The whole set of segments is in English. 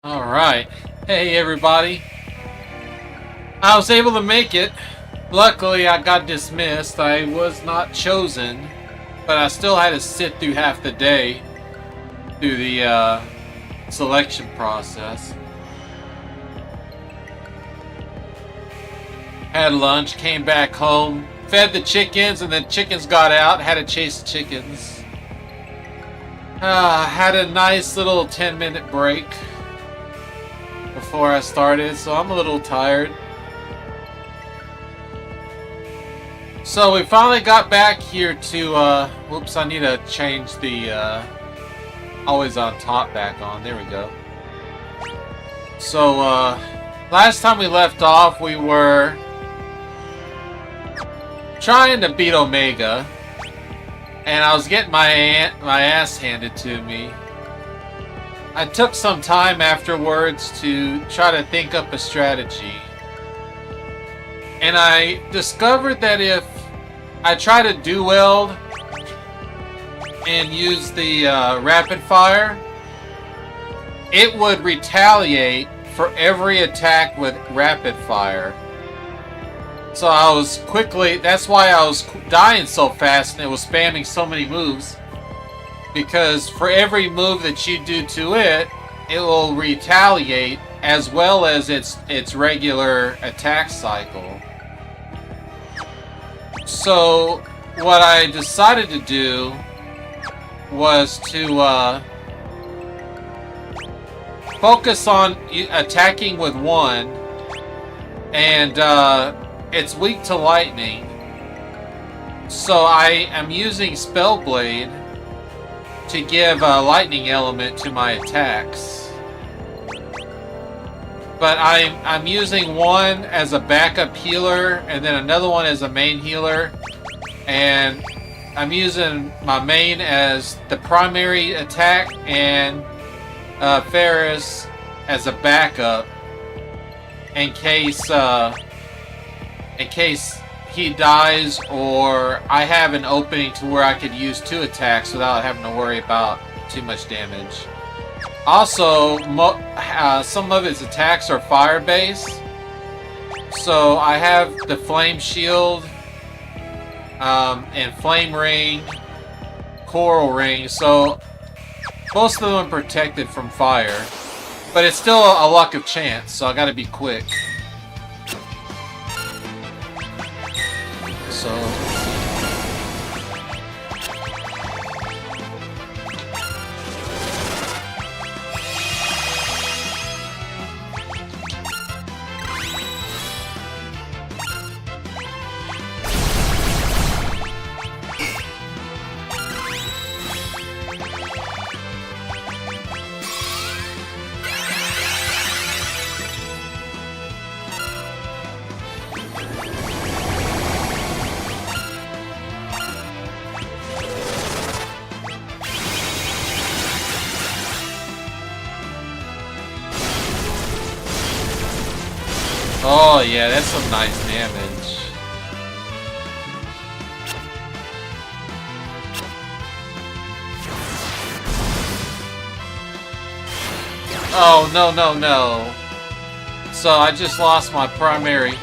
Alright. Hey everybody. I was able to make it. Luckily I got dismissed. I was not chosen. But I still had to sit through half the day through the selection process. Had lunch, came back home, fed the chickens, and then chickens got out, had to chase the chickens. Had a nice little 10-minute break before I started, so I'm a little tired. So we finally got back here to, whoops, I need to change the, always on top back on. There we go. So, last time we left off, we were trying to beat Omega, and I was getting my ass handed to me. I took some time afterwards to try to think up a strategy. And I discovered that if I try to duel and use the rapid fire, it would retaliate for every attack with rapid fire. So I was quickly, that's why I was dying so fast and it was spamming so many moves. Because for every move that you do to it, it will retaliate as well as its regular attack cycle. So what I decided to do was to focus on attacking with one, and it's weak to lightning. So I am using Spellblade to give a lightning element to my attacks. But I'm using one as a backup healer and then another one as a main healer, and I'm using my main as the primary attack and Ferris as a backup in case he dies, or I have an opening to where I could use two attacks without having to worry about too much damage. Also, some of its attacks are fire-based, so I have the Flame Shield and Flame Ring, Coral Ring, so most of them are protected from fire, but it's still a luck of chance, so I gotta be quick. So oh yeah, that's some nice damage. Oh, no. So I just lost my primary.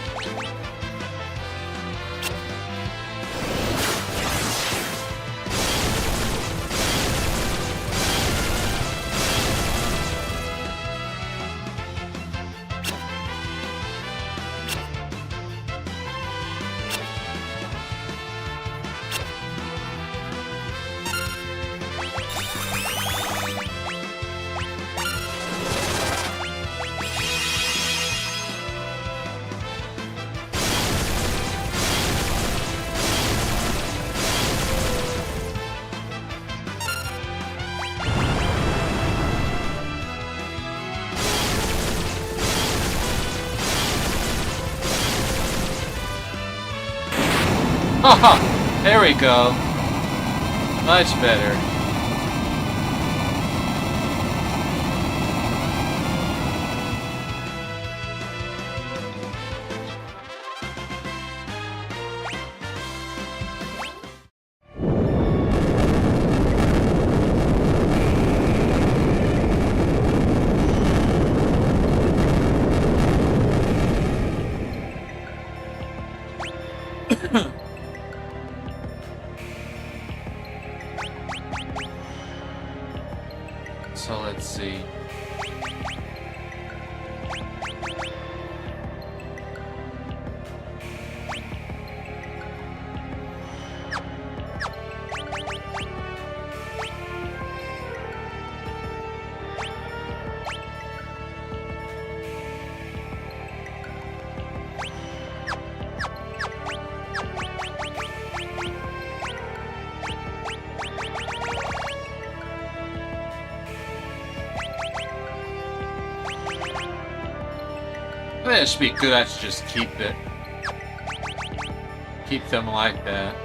Haha, there we go. Much better. I think it should be good. I should just keep it. Keep them like that.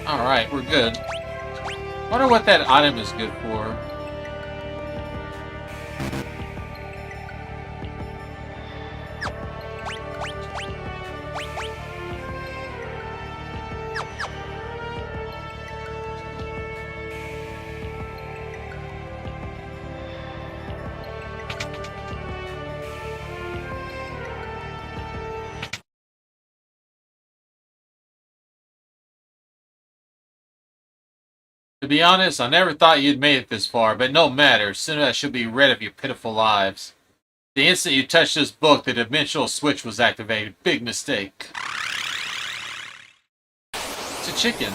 Alright, we're good. Wonder what that item is good for. To be honest, I never thought you'd made it this far, but no matter. Soon I shall be rid of your pitiful lives. The instant you touched this book, the dimensional switch was activated. Big mistake. It's a chicken.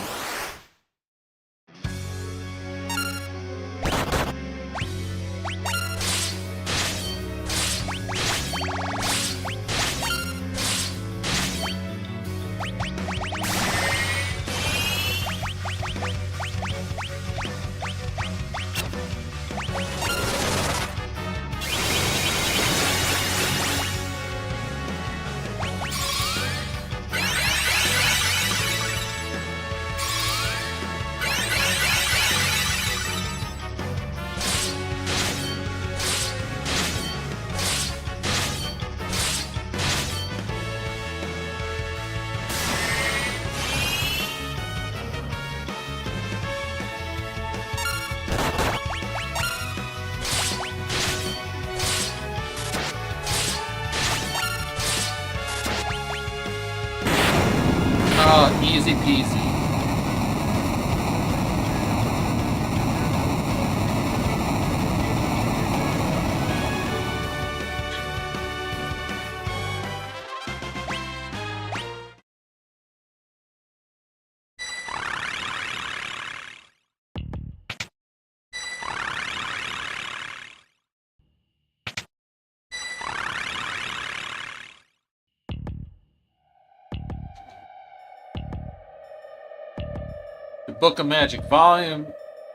Oh, easy peasy. The Book of Magic, Volume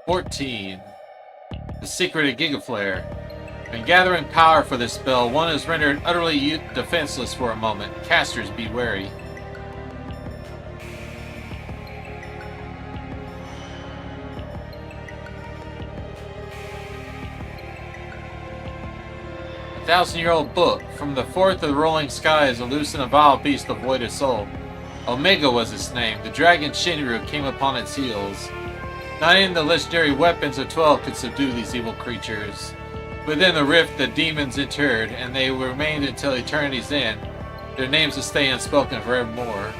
14. The secret of Gigaflare. When gathering power for this spell, one is rendered utterly defenseless for a moment. Casters, be wary. A 1,000-year-old book. From the fourth of the rolling skies, a loose and a vile beast devoid of soul. Omega was its name. The dragon Shinru came upon its heels. Not even the legendary weapons of 12 could subdue these evil creatures. Within the rift, the demons interred, and they remained until eternity's end. Their names will stay unspoken forevermore.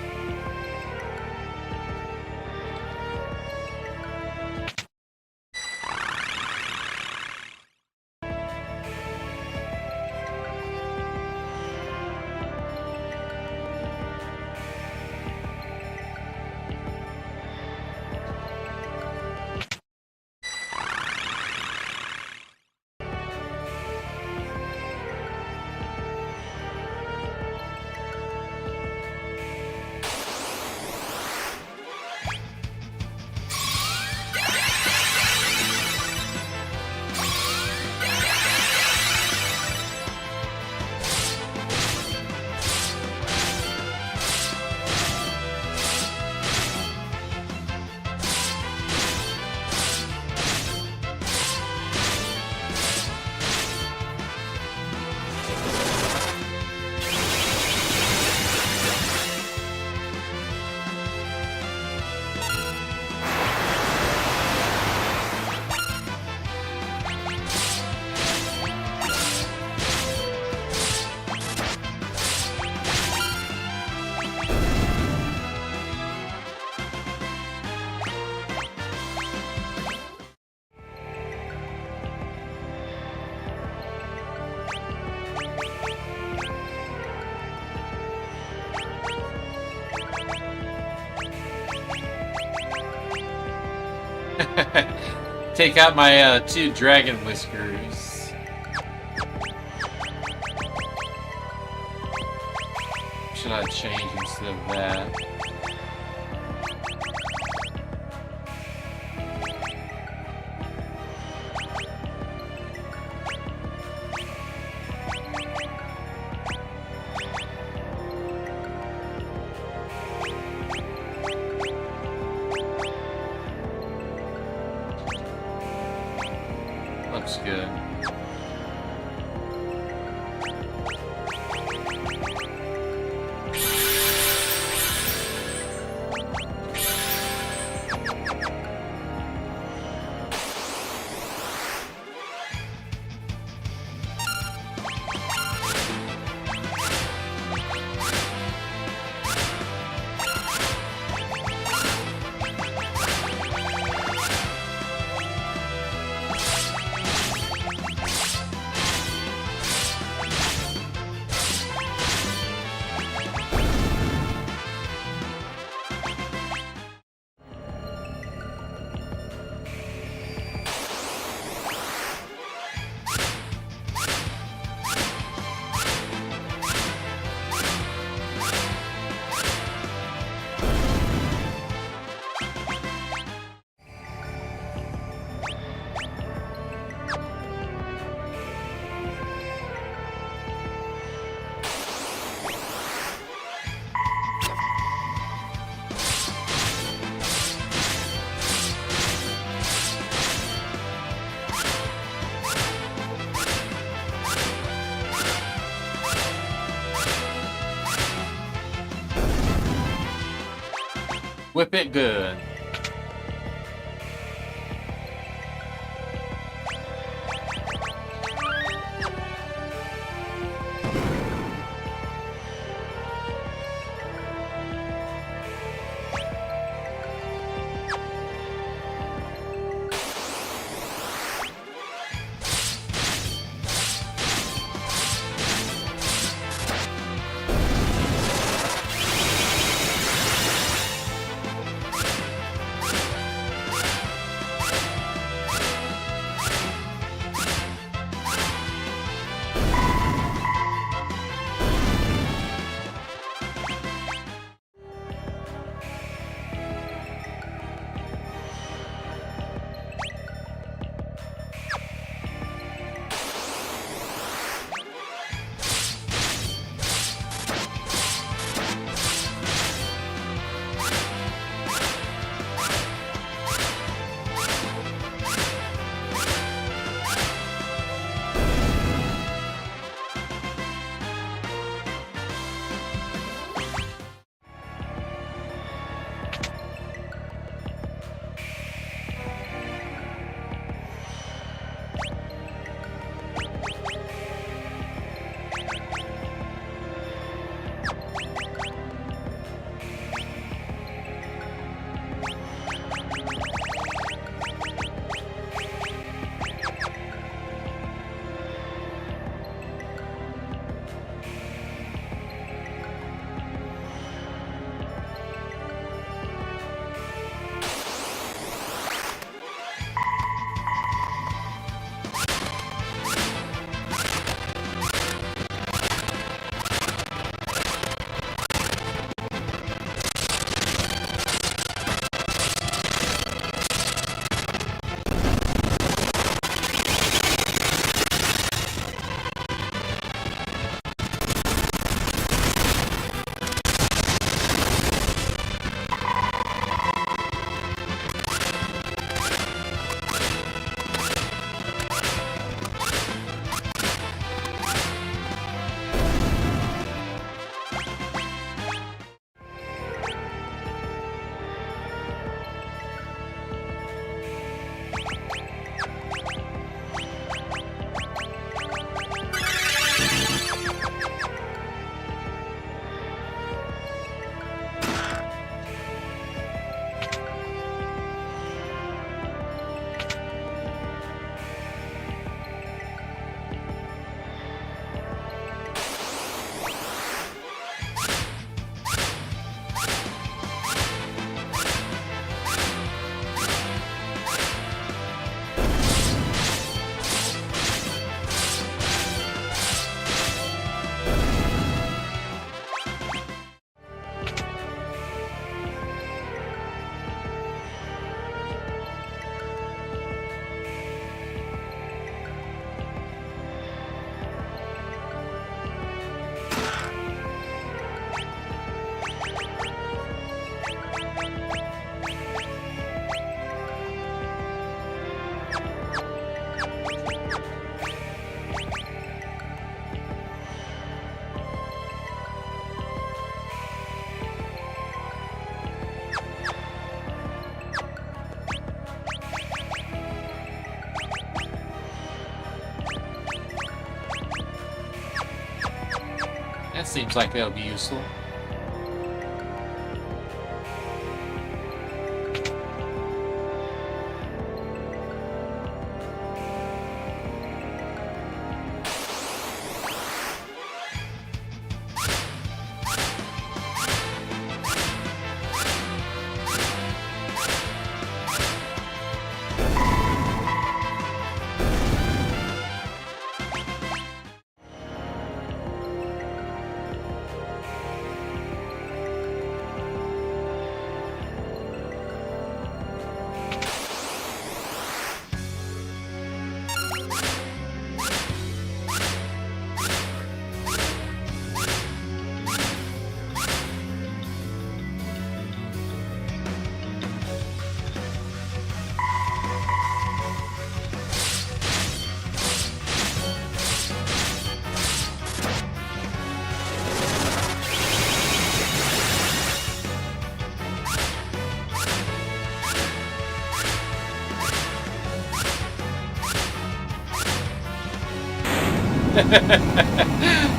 Take out my 2 dragon whiskers. Should I change instead of that? Looks good. Whip it good. That seems like that'll be useful.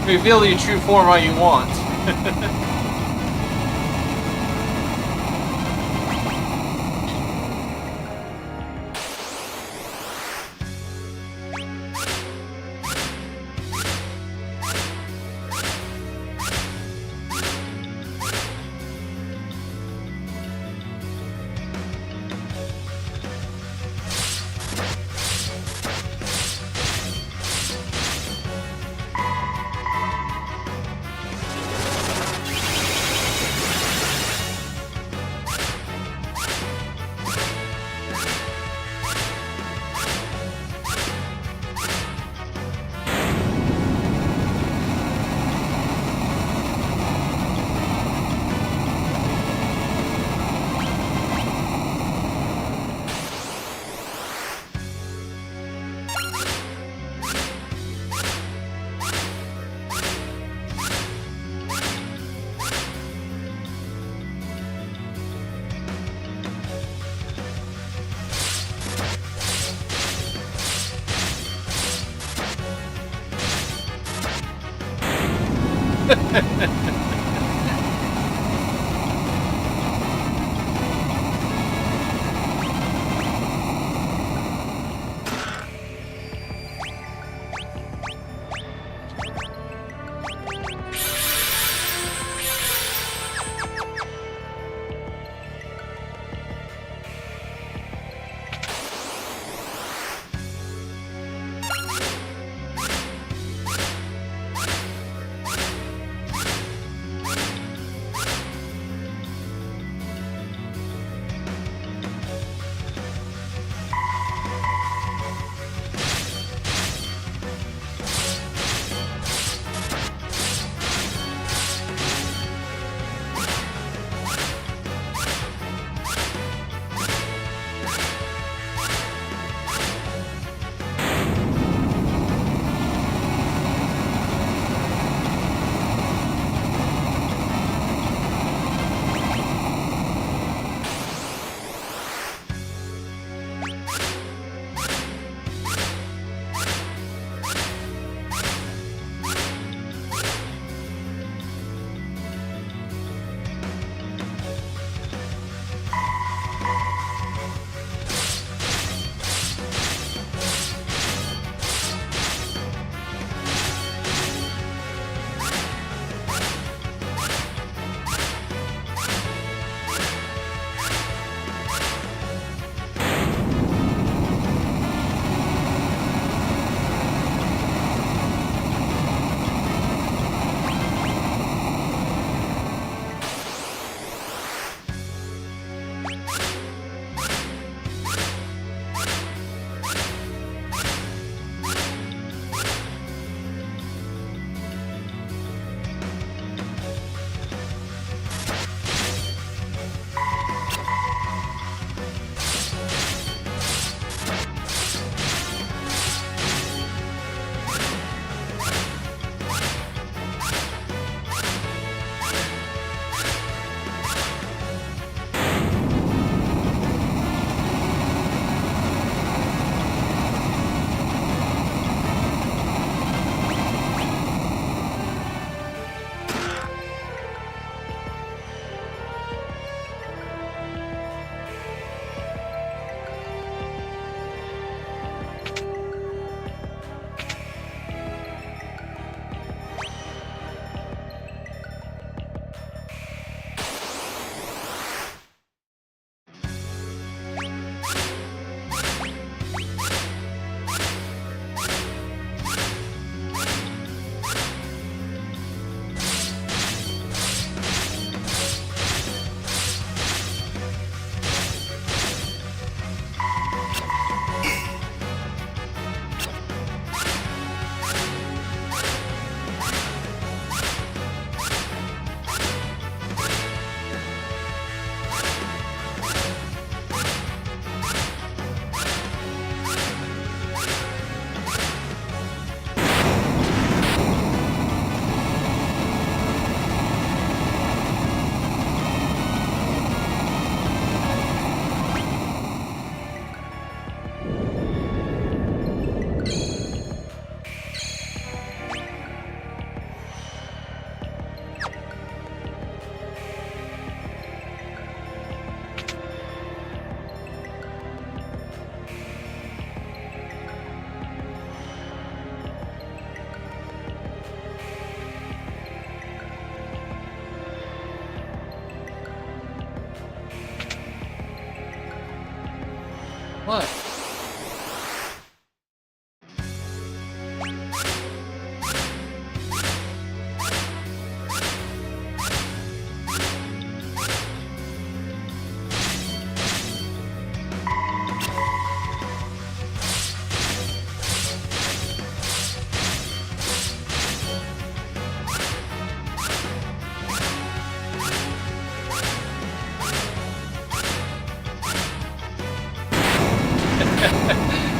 Reveal your true form all you want.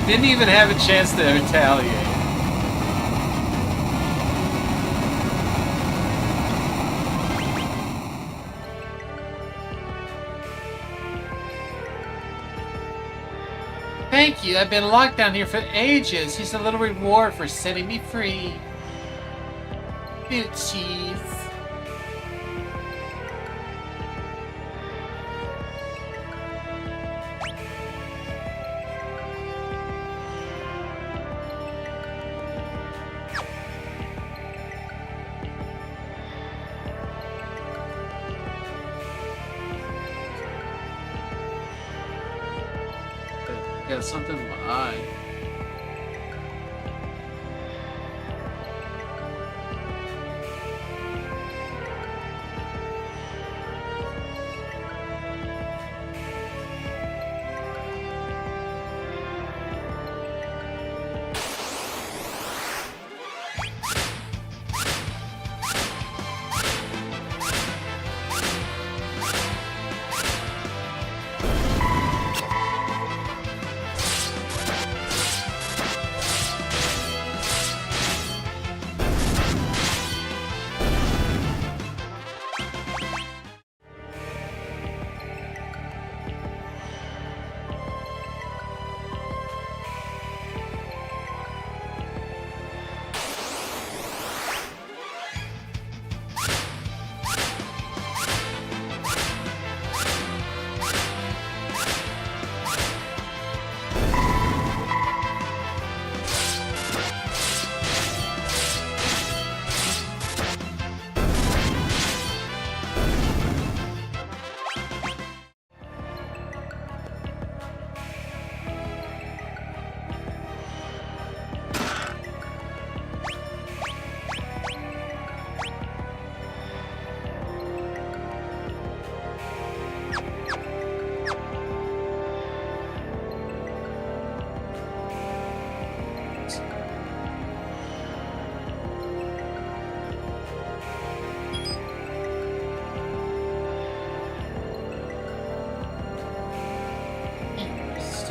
Didn't even have a chance to retaliate. Thank you. I've been locked down here for ages. Here's a little reward for setting me free. Boot cheese. Got something in my eye.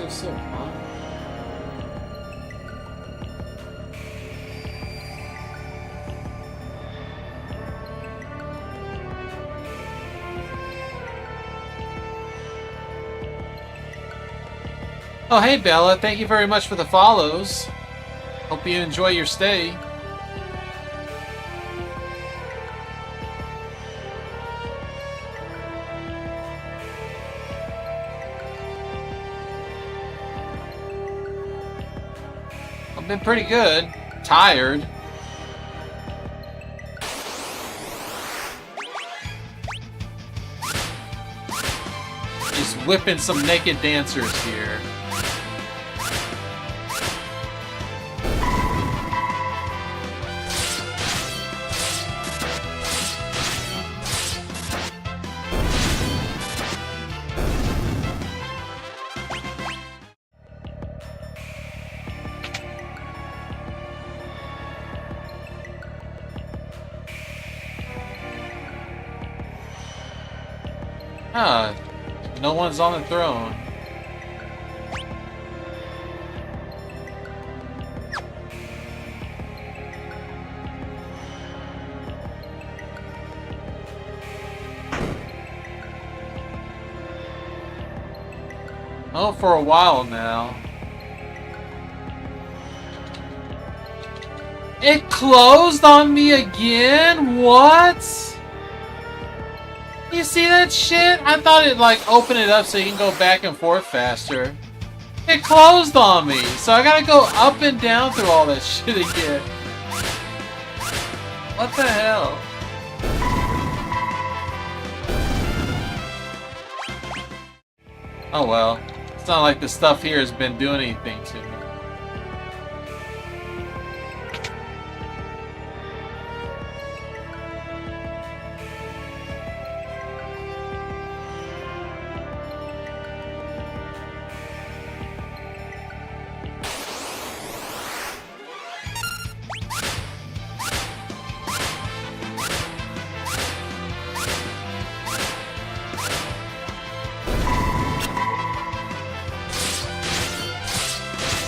So hot. Oh, hey Bella, thank you very much for the follows. Hope you enjoy your stay. Been pretty good. Tired. Just whipping some naked dancers here. Ah, no one's on the throne. Oh, for a while now. It closed on me again? What? You see that shit? I thought it'd like open it up so you can go back and forth faster. It closed on me, so I gotta go up and down through all that shit again. What the hell? Oh well. It's not like the stuff here has been doing anything to me.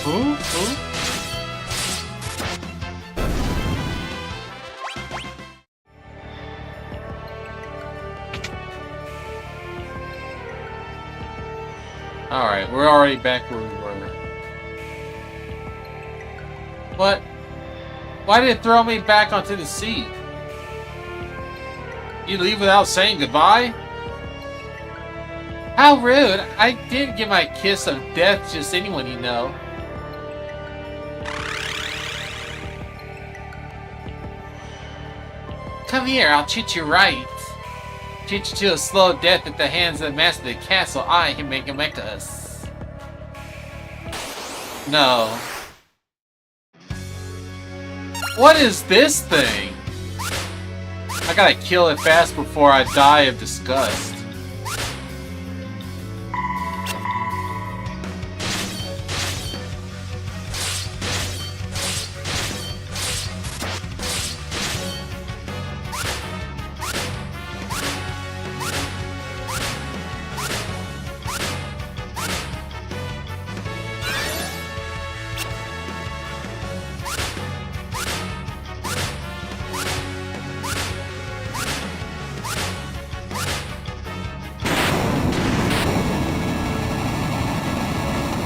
Who? Who? Alright, we're already back where we were. What? Why did it throw me back onto the seat? You leave without saying goodbye? How rude! I didn't give my kiss of death to just anyone you know. Come here, I'll treat you right. Treat you to a slow death at the hands of the master of the castle. I can make us. No. What is this thing? I gotta kill it fast before I die of disgust.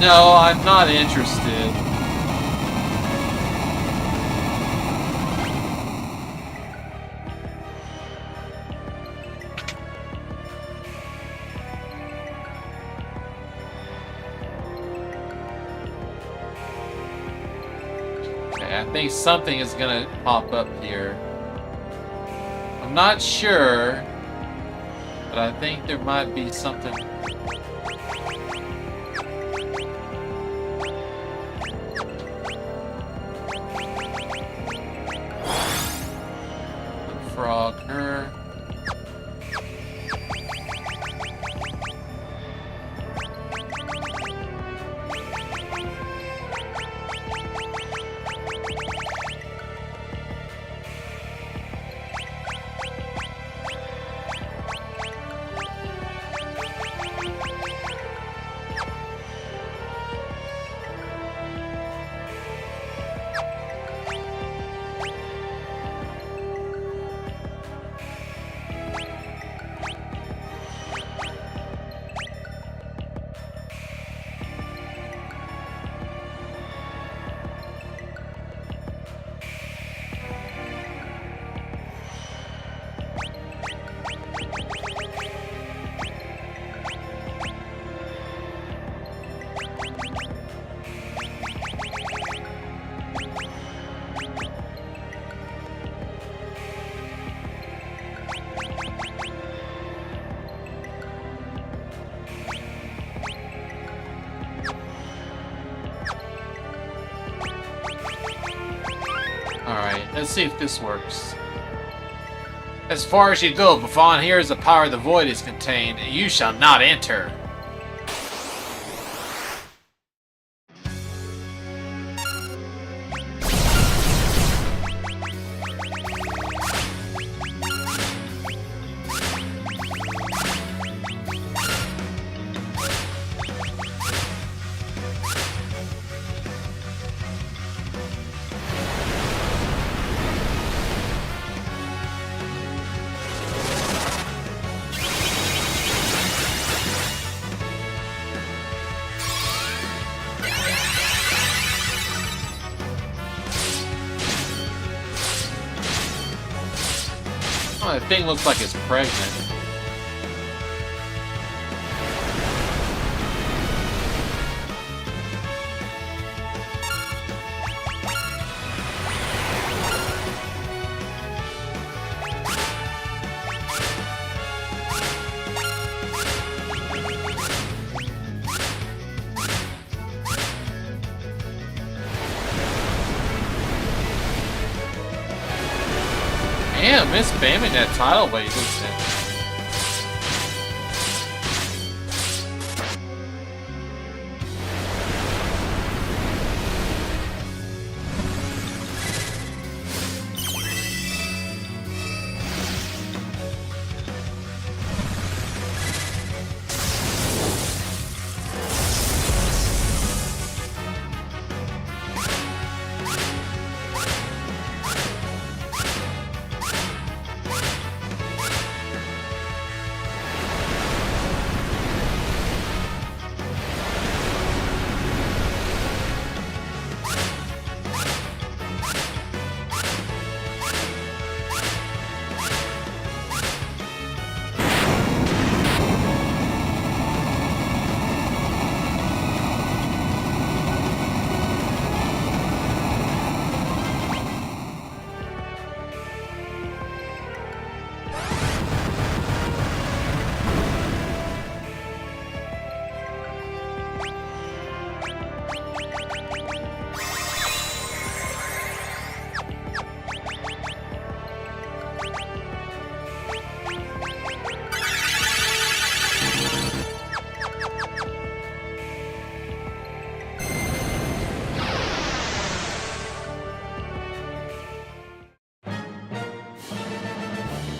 No, I'm not interested. Okay, I think something is gonna pop up here. I'm not sure, but I think there might be something. Frog, her. Alright, let's see if this works. As far as you go, Buffon, here is the power of the void is contained, and you shall not enter. Oh, that thing looks like it's pregnant. Damn, Miss spamming that tidal wave, isn't it?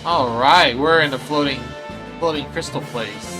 Alright, we're in the floating crystal place.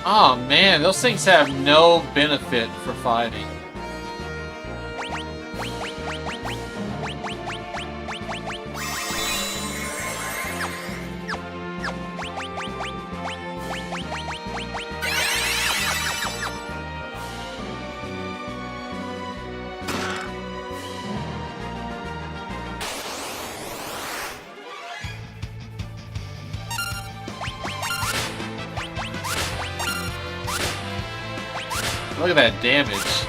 Oh man, those things have no benefit for fighting. Look at that damage.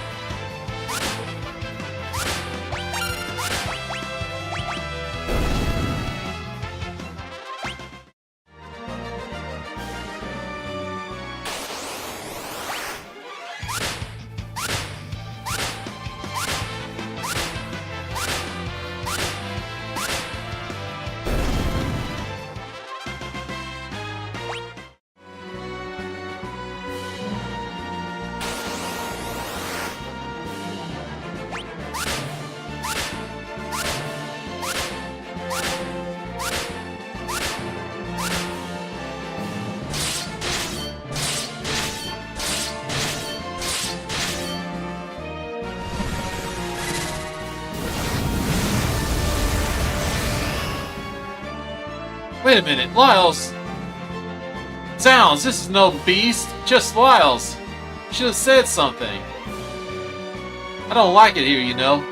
Wait a minute, Lyles! Sounds, this is no beast, just Lyles. Should have said something. I don't like it here, you know.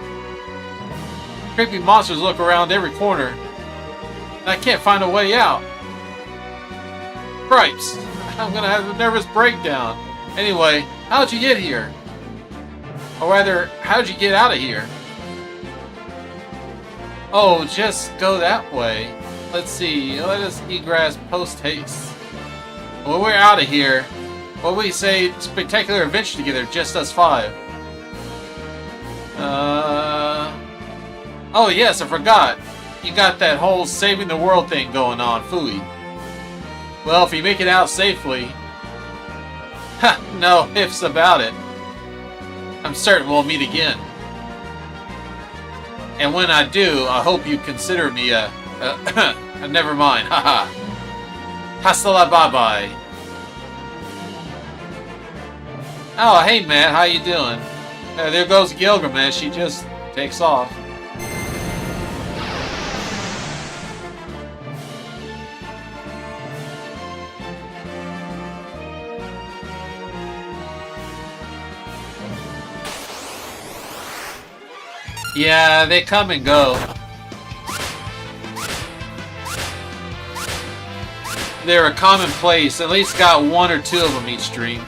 Creepy monsters look around every corner, and I can't find a way out. Cripes, I'm gonna have a nervous breakdown. Anyway, how'd you get here? Or rather, how'd you get out of here? Oh, just go that way. Let's see, let us egress post-haste. When we're out of here, what we say spectacular adventure together, just us five. Oh yes, I forgot. You got that whole saving the world thing going on, phooey. Well, if you make it out safely... Ha, no ifs about it. I'm certain we'll meet again. And when I do, I hope you consider me a never mind, haha. Hasta la bye-bye. Oh, hey Matt, how you doing? There goes Gilgamesh, she just takes off. Yeah, they come and go. They're a commonplace. At least got one or two of them each stream.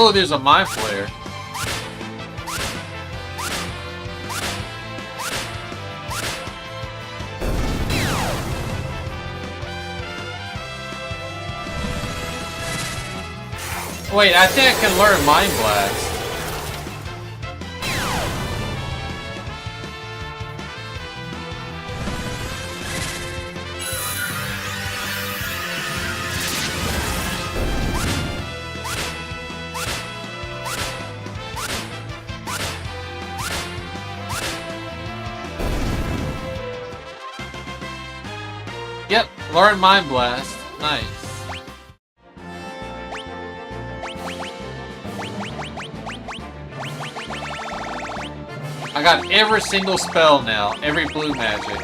Oh, there's a mind flare. Wait, I think I can learn Mind Blast. Yep, learn Mind Blast. Nice. I got every single spell now, every blue magic.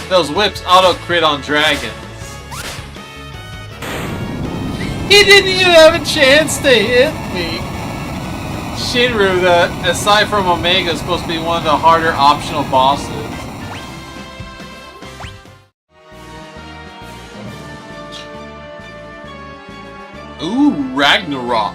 Those whips auto-crit on dragons. He didn't even have a chance to hit me. Shinru, aside from Omega, is supposed to be one of the harder optional bosses. Ooh, Ragnarok.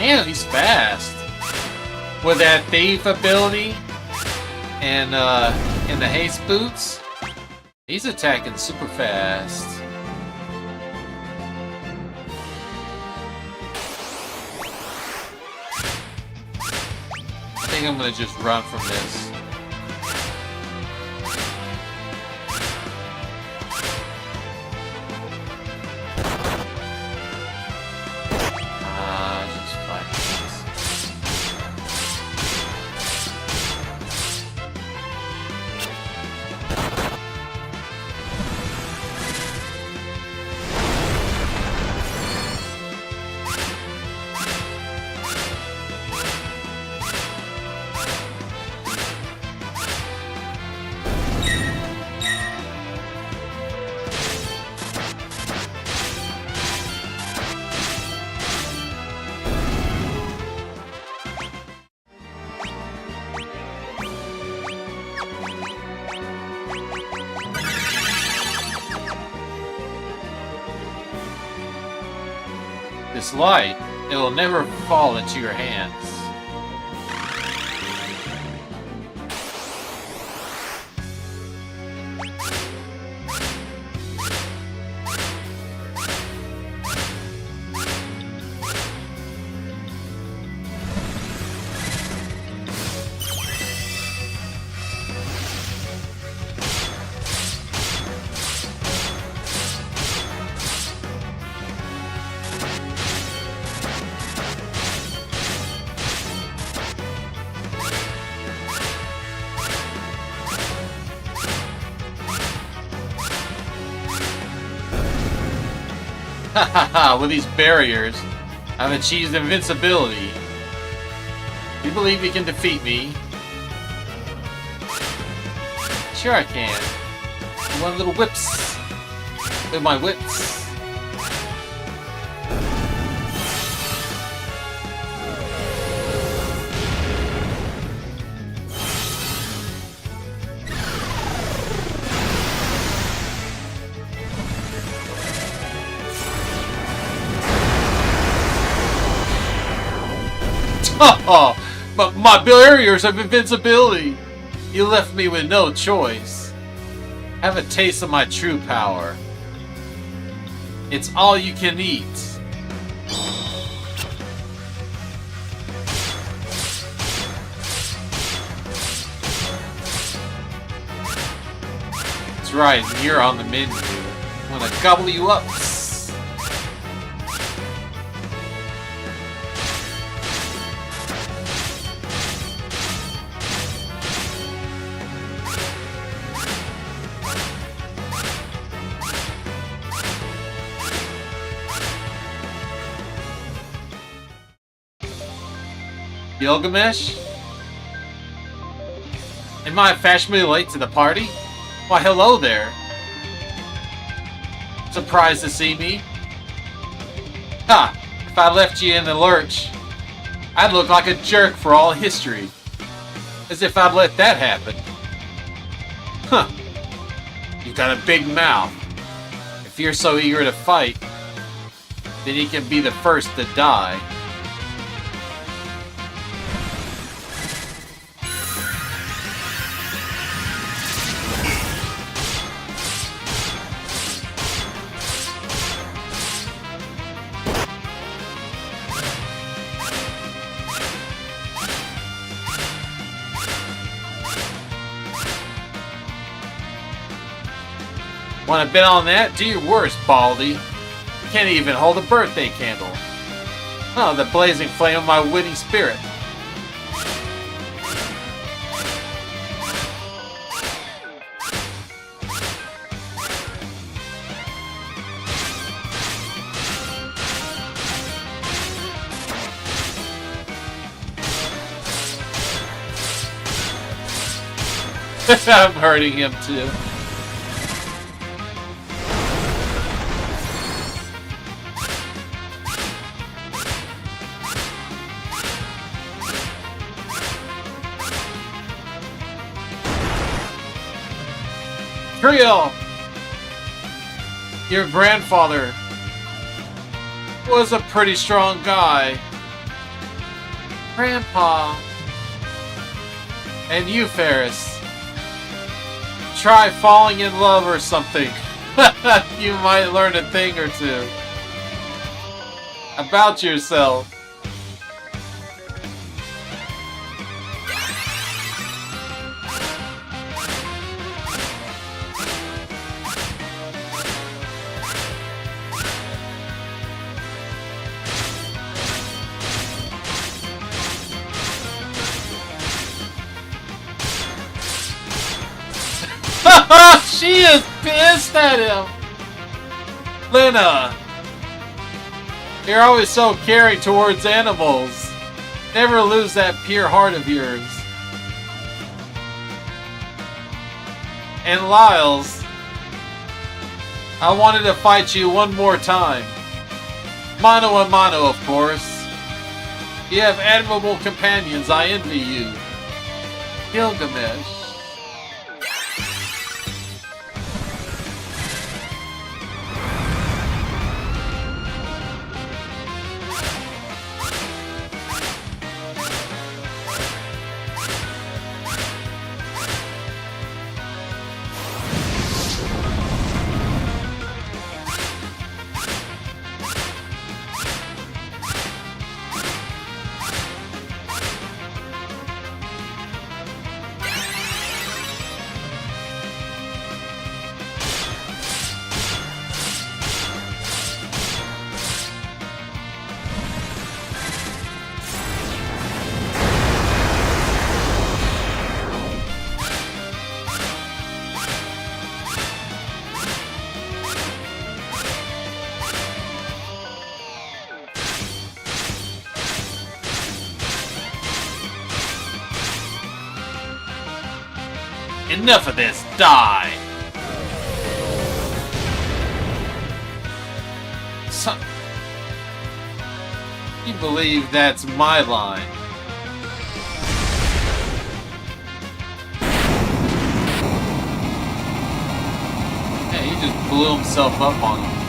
Damn, he's fast. With that thief ability and the haste boots, he's attacking super fast. I think I'm gonna just run from this. Just fight this. This light, it will never fall into your hands. Hahaha, with these barriers, I've achieved invincibility. You believe you can defeat me? Sure I can. One little whips. With my whips. Oh, but my barriers have invincibility. You left me with no choice. Have a taste of my true power. It's all you can eat. That's right, you're on the menu. I'm gonna gobble you up. Gilgamesh? Am I fashionably late to the party? Why, hello there. Surprised to see me? Ha! If I left you in the lurch, I'd look like a jerk for all history. As if I'd let that happen. Huh. You got a big mouth. If you're so eager to fight, then you can be the first to die. Want to bet on that? Do your worst, Baldy. You can't even hold a birthday candle. Oh, the blazing flame of my witty spirit. I'm hurting him too. Creel! Your grandfather was a pretty strong guy. Grandpa. And you, Ferris. Try falling in love or something. You might learn a thing or two about yourself. She is pissed at him! Lena! You're always so caring towards animals. Never lose that pure heart of yours. And Lyles, I wanted to fight you one more time. Mano a mano, of course. You have admirable companions. I envy you. Gilgamesh. Enough of this! Die! So, you believe that's my line? Yeah, he just blew himself up on him.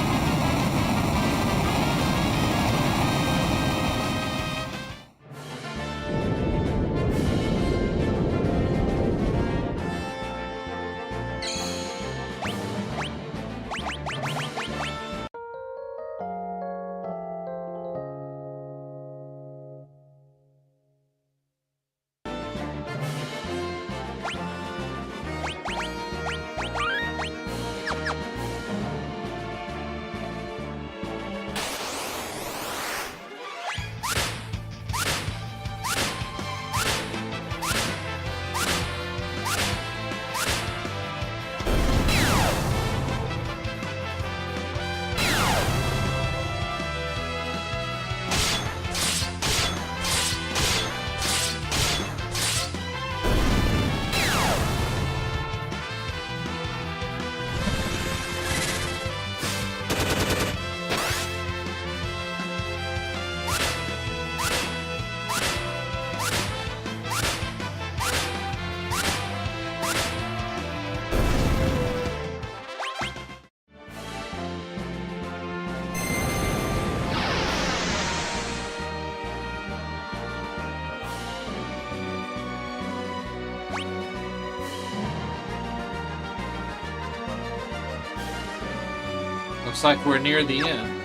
Looks like we're near the end.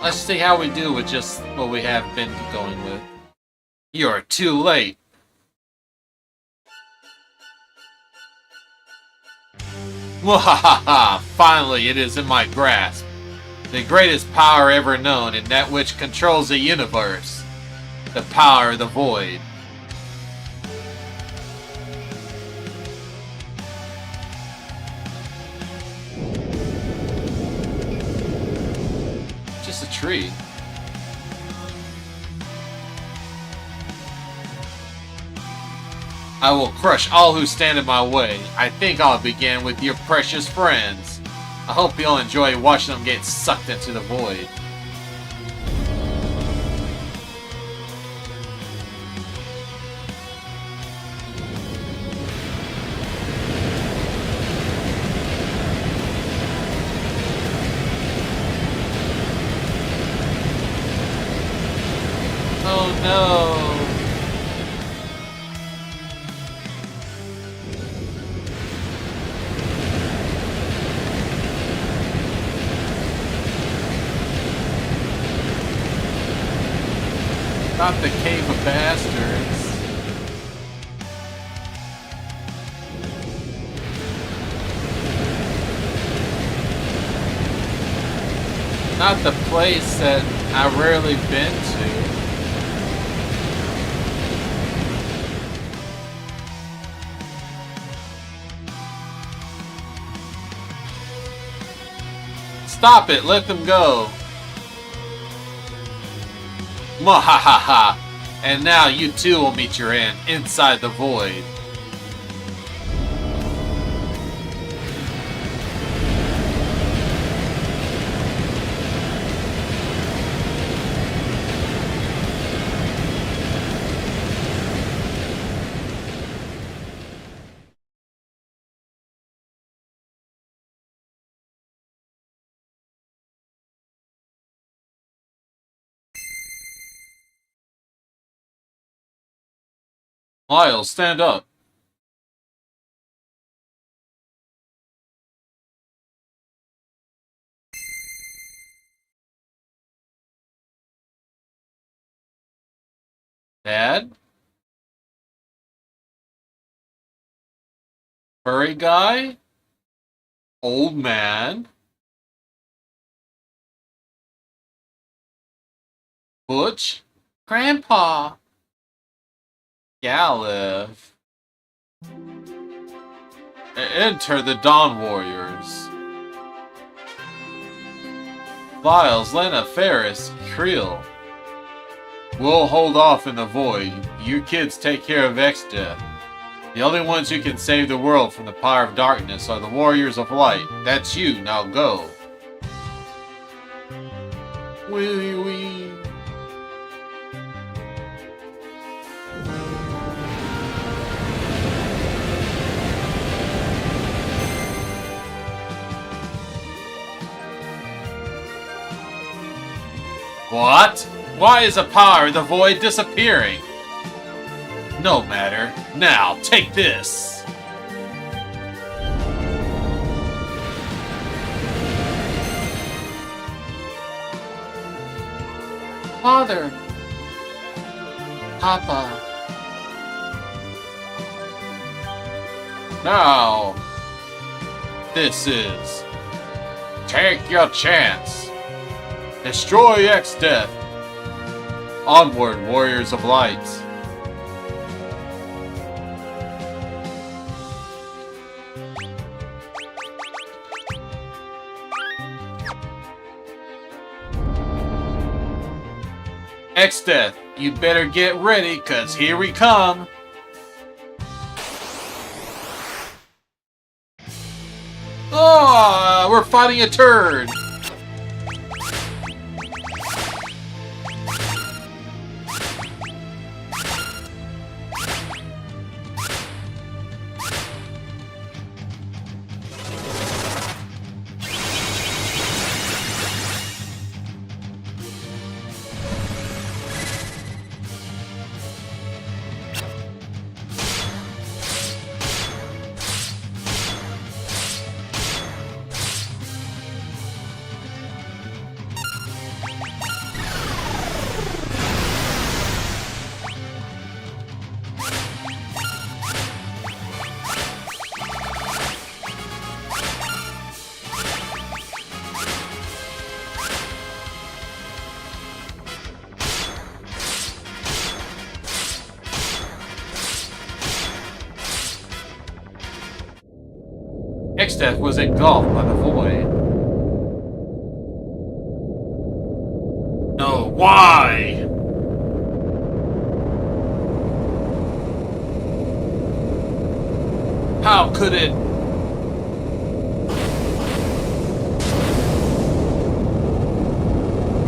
Let's see how we do with just what we have been going with. You're too late. Mwahaha! Finally, it is in my grasp. The greatest power ever known, and that which controls the universe. The power of the void. Just a tree. I will crush all who stand in my way. I think I'll begin with your precious friends. I hope you'll enjoy watching them get sucked into the void. Not the Cave of Bastards. Not the place that I've rarely been to. Stop it! Let them go! Mwahaha! And now you too will meet your end inside the void. Lyle, stand up. Dad? Furry guy? Old man? Butch? Grandpa? Galev. Enter the Dawn Warriors. Viles, Lena, Ferris, Creel. We'll hold off in the void. You kids take care of X-Death. The only ones who can save the world from the power of darkness are the Warriors of Light. That's you, now go. Wee wee. What? Why is the power of the void disappearing? No matter. Now, take this! Father! Papa! Now! This is... Take your chance! Destroy X-Death! Onward, Warriors of Light! X-Death, you better get ready, cause here we come! Oh, we're fighting a turd! X-Death was engulfed by the void. No, why? How could it?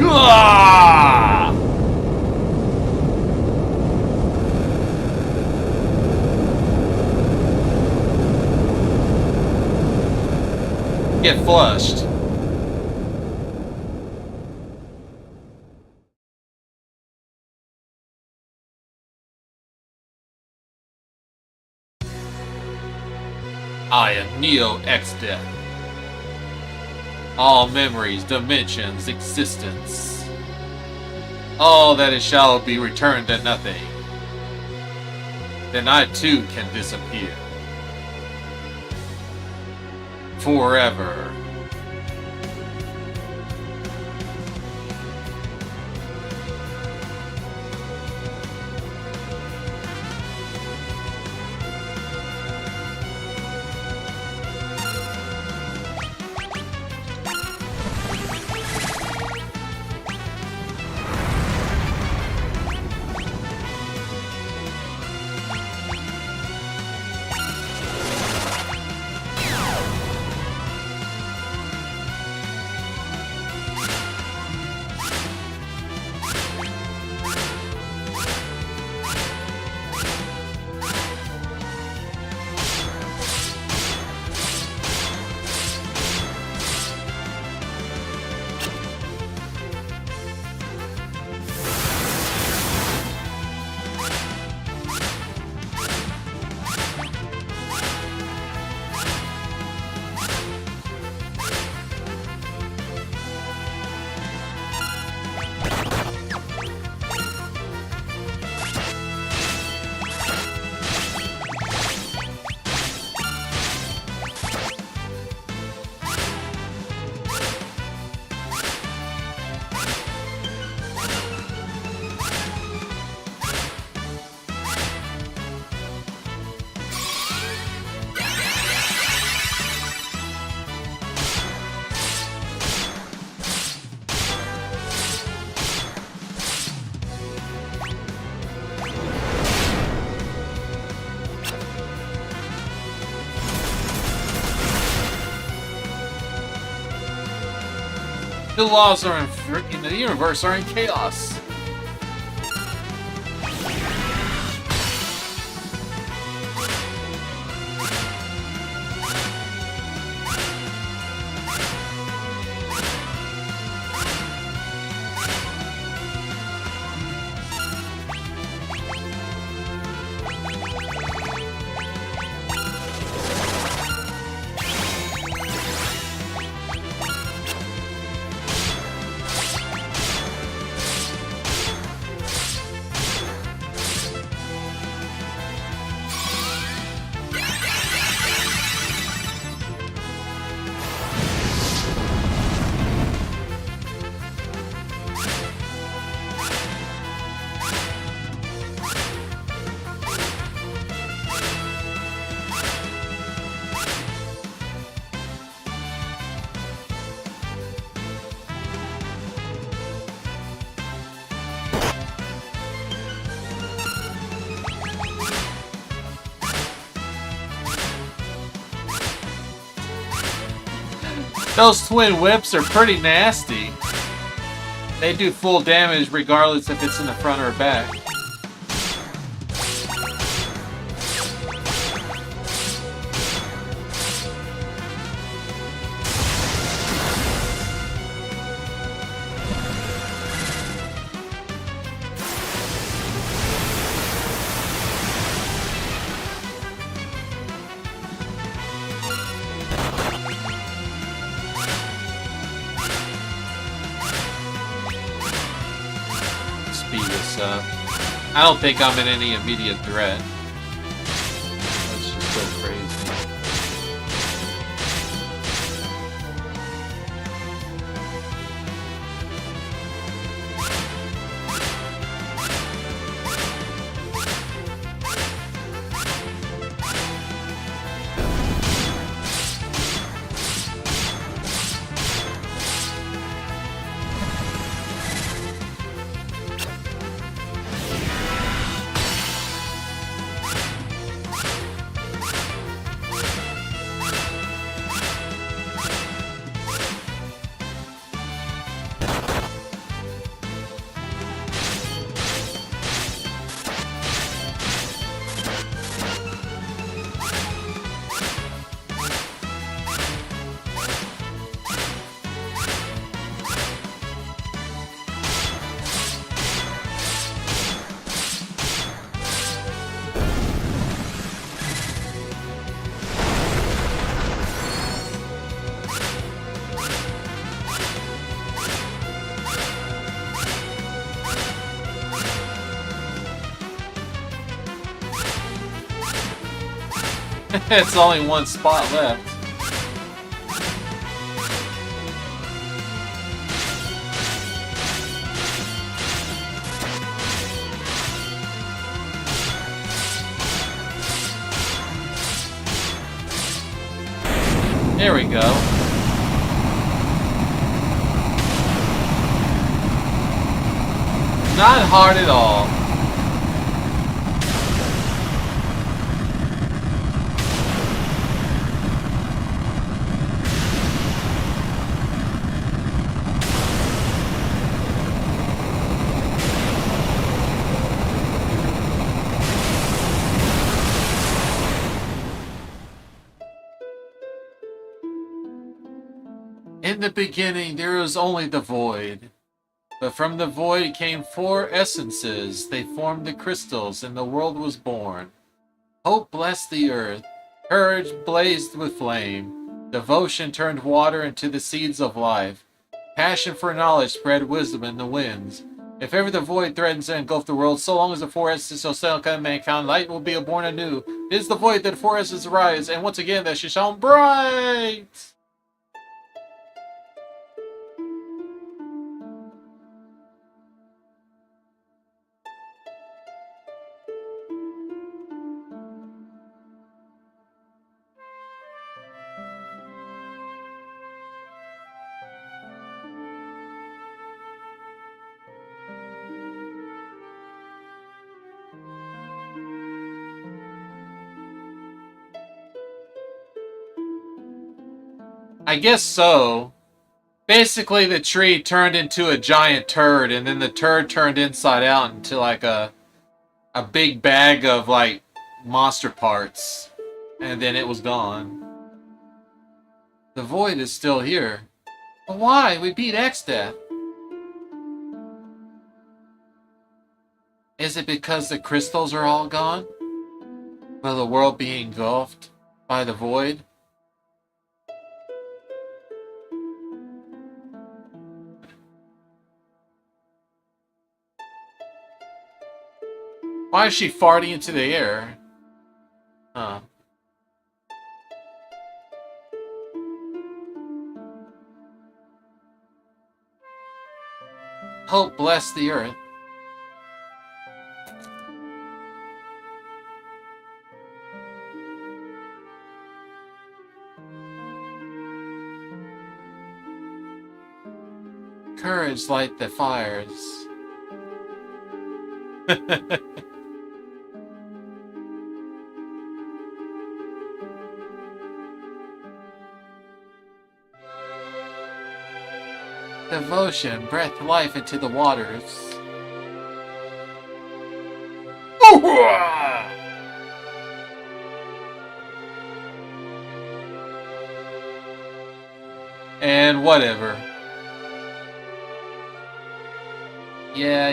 Ah! Get flushed. I am Neo X-Death. All memories, dimensions, existence. all that is shall be returned to nothing. Then I too can disappear. Forever. The laws are in the universe are in chaos. Those twin whips are pretty nasty. They do full damage regardless if it's in the front or back. I don't think I'm in any immediate threat. Let's just go crazy. It's only one spot left. There we go. Not hard at all. In the beginning, there was only the void. But from the void came four essences. They formed the crystals, and the world was born. Hope blessed the earth. Courage blazed with flame. Devotion turned water into the seeds of life. Passion for knowledge spread wisdom in the winds. If ever the void threatens to engulf the world, so long as the four essences shall sail come mankind, light will be born anew. It is the void that the four essences arise, and once again that shall shine bright. I guess so. Basically, the tree turned into a giant turd, and then the turd turned inside out into like a big bag of like monster parts, and then it was gone. The void is still here. But why? We beat X-Death. Is it because the crystals are all gone? Will the world be engulfed by the void? Why is she farting into the air? Huh. Hope bless the earth. Courage light the fires. Devotion breathed life into the waters. And whatever. Yeah.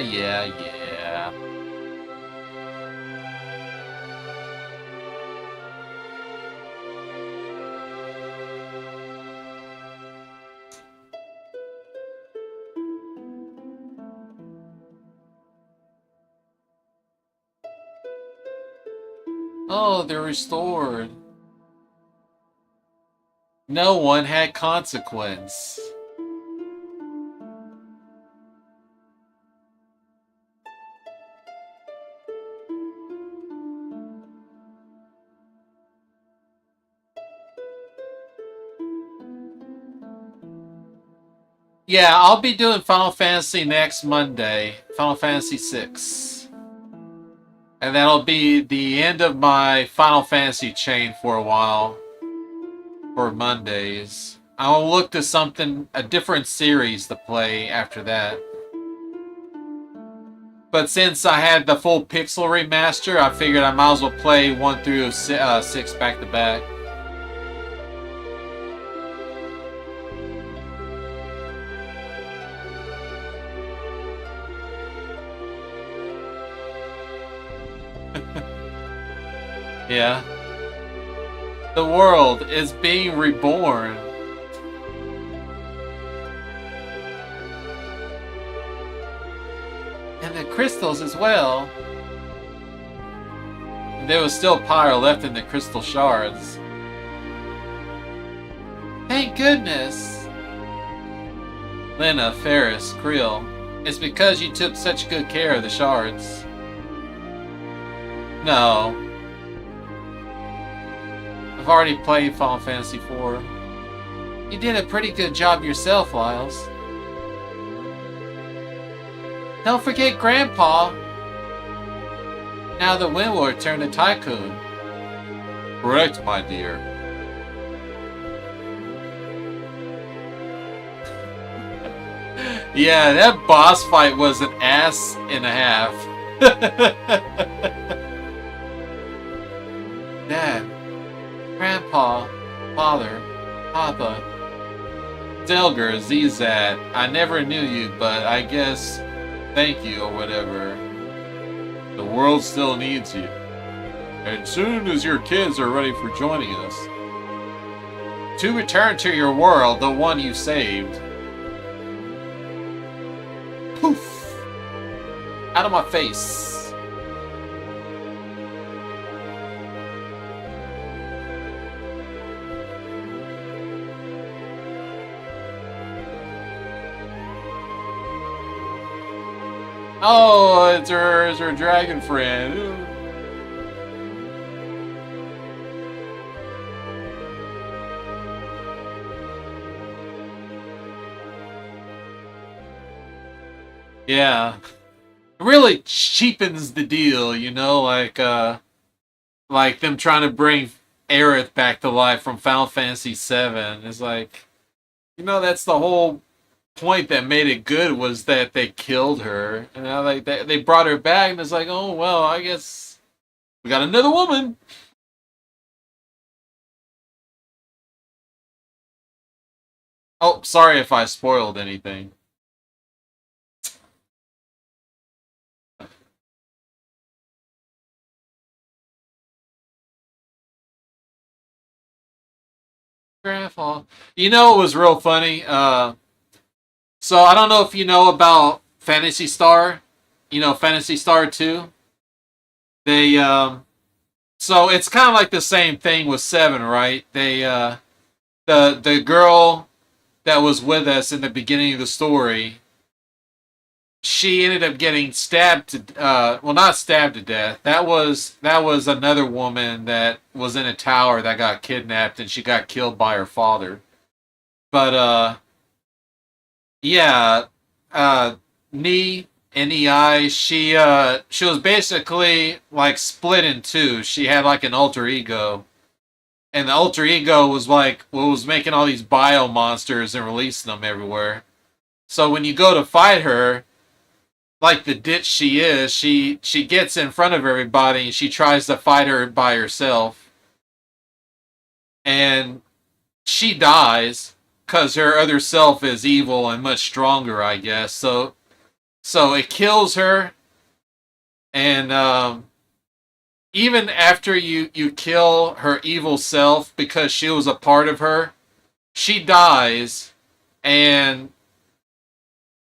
Oh, they're restored. No one had consequence. Yeah, I'll be doing Final Fantasy next Monday. Final Fantasy VI. And that'll be the end of my Final Fantasy chain for a while. For Mondays. I'll look to a different series to play after that. But since I had the full pixel remaster, I figured I might as well play 1 through 6 back to back. Yeah. The world is being reborn. And the crystals as well. there was still power left in the crystal shards. Thank goodness! Lena, Ferris, Creel. It's because you took such good care of the shards. No. I've already played Final Fantasy IV. You did a pretty good job yourself, Lyles. Don't forget Grandpa! Now the wind will return to Tycoon. Correct, my dear. Yeah, that boss fight was an ass and a half. Dad, Grandpa, Father, Papa, Delger, Zizat, I never knew you, but I guess thank you or whatever. The world still needs you. And soon as your kids are ready for joining us. To return to your world, the one you saved. Poof! Out of my face. Oh, it's her dragon friend. Ooh. Yeah. It really cheapens the deal, you know, like them trying to bring Aerith back to life from Final Fantasy VII. It's like, you know, that's the whole point that made it good was that they killed her. And now they brought her back and it's like, oh, well, I guess we got another woman. Oh, sorry if I spoiled anything. Grandpa. You know, it was real funny. So I don't know if you know about Phantasy Star. You know, Phantasy Star 2. They, so it's kind of like the same thing with 7, right? They, the girl that was with us in the beginning of the story, she ended up getting stabbed to, well, not stabbed to death. That was another woman that was in a tower that got kidnapped and she got killed by her father. But, yeah, NEI, she was basically like split in two. She had like an alter ego. And the alter ego was like what was making all these bio monsters and releasing them everywhere. So when you go to fight her, like the ditch she is, she gets in front of everybody and she tries to fight her by herself. And she dies because her other self is evil and much stronger, I guess. So it kills her, and even after you kill her evil self because she was a part of her, she dies, and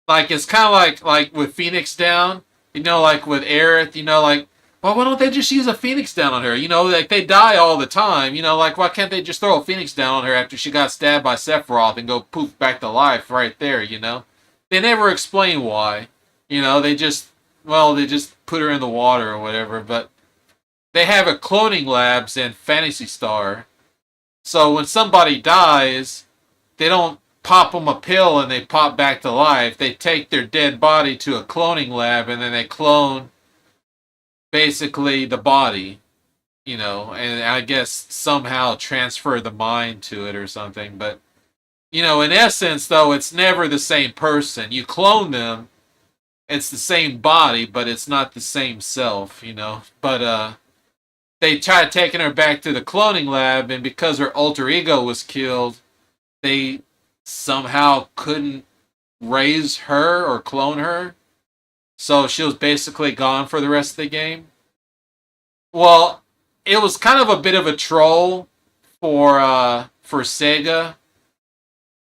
like it's kind of like with Phoenix Down, you know, like with Aerith, you know, like, well, why don't they just use a Phoenix Down on her? You know, like they die all the time. You know, like why can't they just throw a Phoenix Down on her after she got stabbed by Sephiroth and go poof back to life right there? You know, they never explain why. You know, they just put her in the water or whatever. But they have a cloning labs in Phantasy Star, so when somebody dies, they don't pop them a pill and they pop back to life. They take their dead body to a cloning lab and then they clone basically the body, you know, and I guess somehow transfer the mind to it or something. But, you know, in essence, though, it's never the same person. You clone them, it's the same body, but it's not the same self, you know. But they tried taking her back to the cloning lab, and because her alter ego was killed, they somehow couldn't raise her or clone her. So she was basically gone for the rest of the game. Well, it was kind of a bit of a troll for Sega.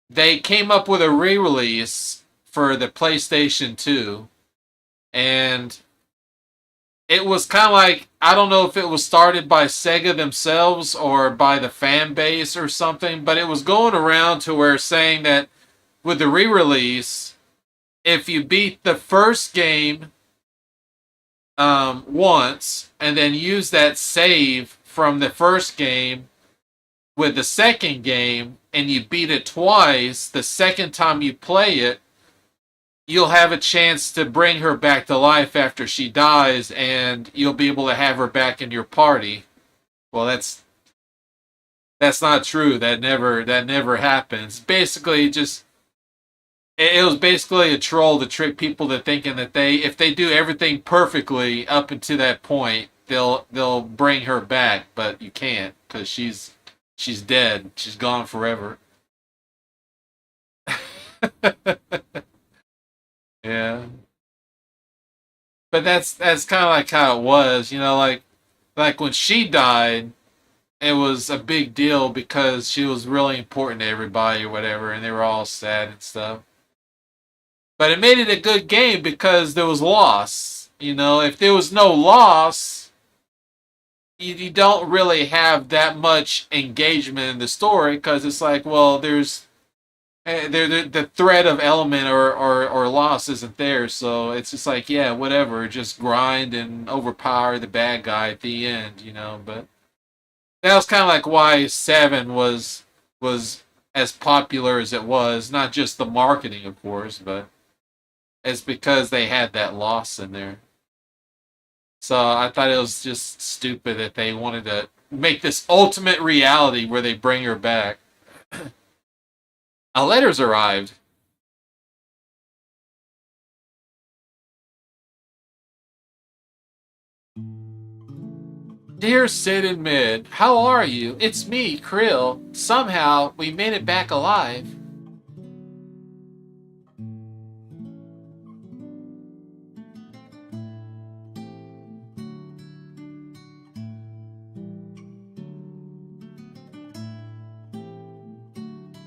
They came up with a re-release for the PlayStation 2, and it was kind of like, I don't know if it was started by Sega themselves or by the fan base or something, but it was going around to where saying that with the re-release, if you beat the first game once and then use that save from the first game with the second game and you beat it twice, the second time you play it, you'll have a chance to bring her back to life after she dies, and you'll be able to have her back in your party. Well, that's not true. That never happens. Basically, just it was basically a troll to trick people to thinking that if they do everything perfectly up until that point, they'll bring her back, but you can't because she's dead. She's gone forever. Yeah. But that's kind of like how it was, like when she died, it was a big deal because she was really important to everybody or whatever, and they were all sad and stuff. But it made it a good game because there was loss. If there was no loss, you don't really have that much engagement in the story because it's like, well, the threat of element or loss isn't there, so it's just like, yeah, whatever, just grind and overpower the bad guy at the end, but that was kind of like why 7 was as popular as it was, not just the marketing, of course, but it's because they had that loss in there. So I thought it was just stupid that they wanted to make this ultimate reality where they bring her back. A letter's arrived. Dear Sid and Mid, how are you? It's me, Krill. Somehow, we made it back alive.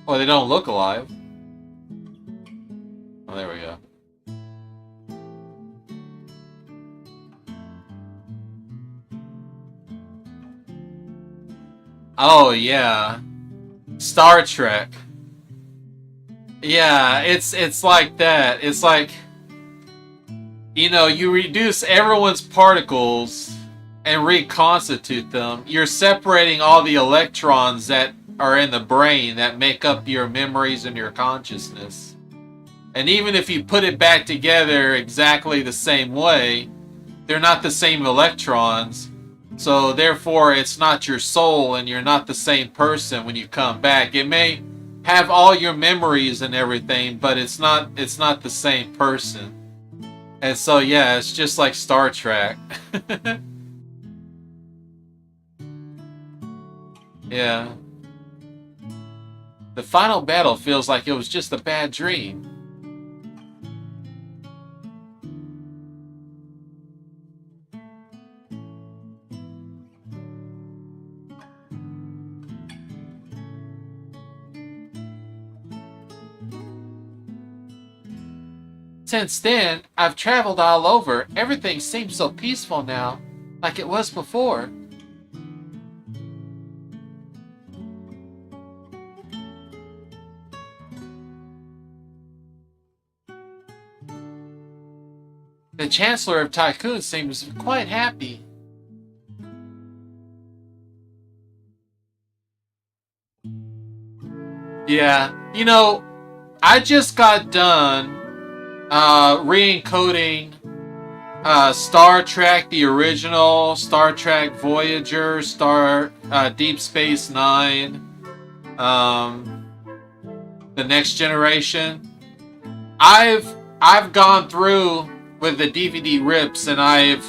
Well, they don't look alive. Oh, there we go. Oh, yeah. Star Trek. Yeah, it's like that. It's like, you reduce everyone's particles and reconstitute them. You're separating all the electrons that are in the brain that make up your memories and your consciousness. And even if you put it back together exactly the same way, they're not the same electrons. So therefore, it's not your soul, and you're not the same person when you come back. It may have all your memories and everything, but it's not the same person. And so yeah, it's just like Star Trek. Yeah. The final battle feels like it was just a bad dream. Since then, I've traveled all over. Everything seems so peaceful now, like it was before. The Chancellor of Tycoon seems quite happy. Yeah, I just got done re-encoding Star Trek, the original, Star Trek Voyager, Deep Space Nine, the Next Generation. I've gone through with the DVD rips, and I've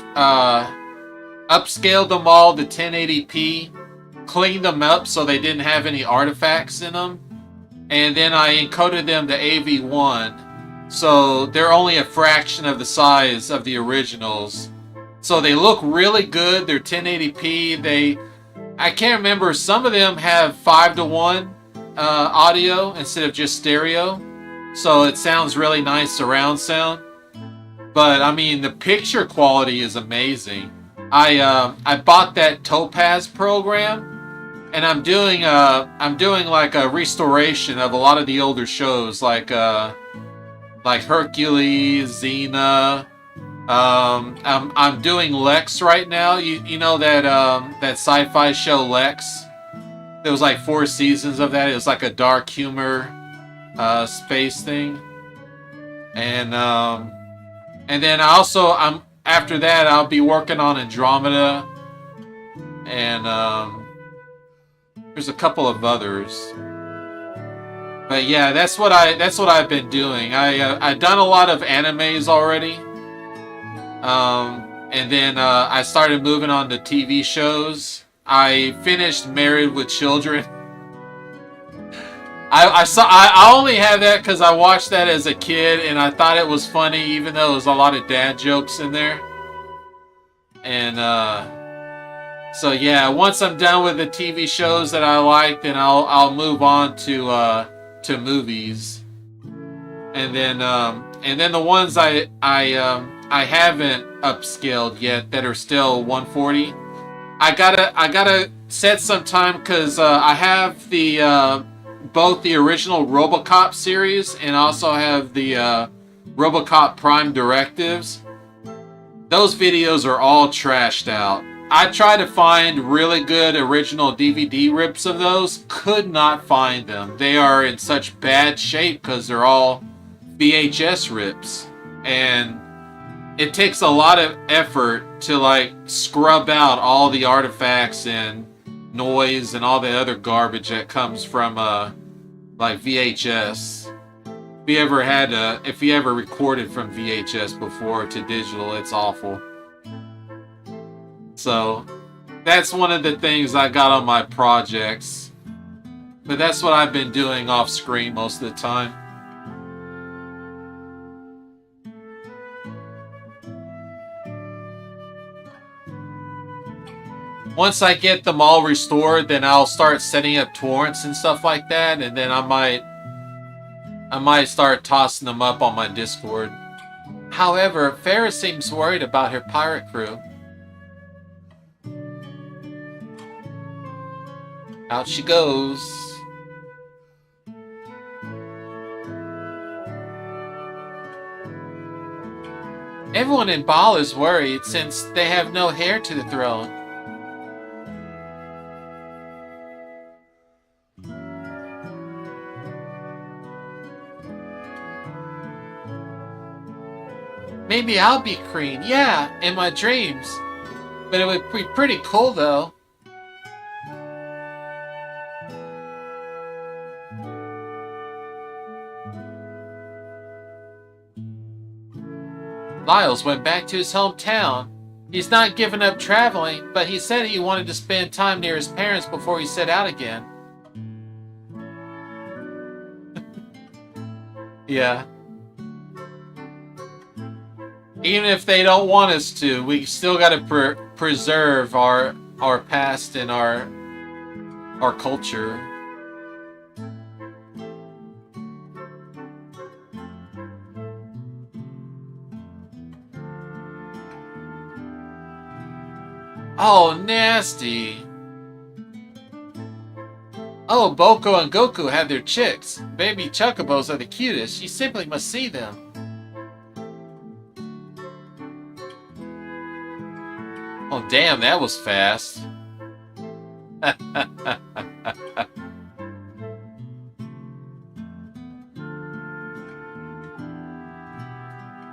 upscaled them all to 1080p, cleaned them up so they didn't have any artifacts in them, and then I encoded them to AV1, so they're only a fraction of the size of the originals. So they look really good. They're 1080p. I can't remember, some of them have 5:1 audio instead of just stereo, so it sounds really nice surround sound. But I mean, the picture quality is amazing. I bought that Topaz program, and I'm doing like a restoration of a lot of the older shows, like Hercules, Xena. I'm doing Lex right now. You know that sci-fi show Lex. There was like 4 seasons of that. It was like a dark humor space thing, and then I'm after that I'll be working on Andromeda, and there's a couple of others. But yeah, that's what I've been doing. I've done a lot of animes already, and then I started moving on to TV shows. I finished Married with Children. I only have that because I watched that as a kid and I thought it was funny, even though there was a lot of dad jokes in there. And so yeah, once I'm done with the TV shows that I like, then I'll move on to movies, and then the ones I haven't upscaled yet that are still 140. I gotta set some time because I have the both the original RoboCop series and also have the RoboCop Prime Directives. Those videos are all trashed out. I tried to find really good original DVD rips of those. Could not find them. They are in such bad shape because they're all VHS rips. And it takes a lot of effort to like scrub out all the artifacts and noise and all the other garbage that comes from like VHS. If you ever recorded from VHS before to digital, it's awful. So that's one of the things I got on my projects. But that's what I've been doing off screen most of the time. Once I get them all restored, then I'll start setting up torrents and stuff like that, and then I might start tossing them up on my Discord. However, Farrah seems worried about her pirate crew. Out she goes. Everyone in Baal is worried since they have no heir to the throne. Maybe I'll be Queen, yeah, in my dreams. But it would be pretty cool though. Lyles went back to his hometown. He's not given up traveling, but he said he wanted to spend time near his parents before he set out again. Yeah. Even if they don't want us to, we still got to preserve our past and our culture. Oh, nasty. Oh, Boko and Goku have their chicks. Baby chocobos are the cutest. You simply must see them. Oh, damn, that was fast.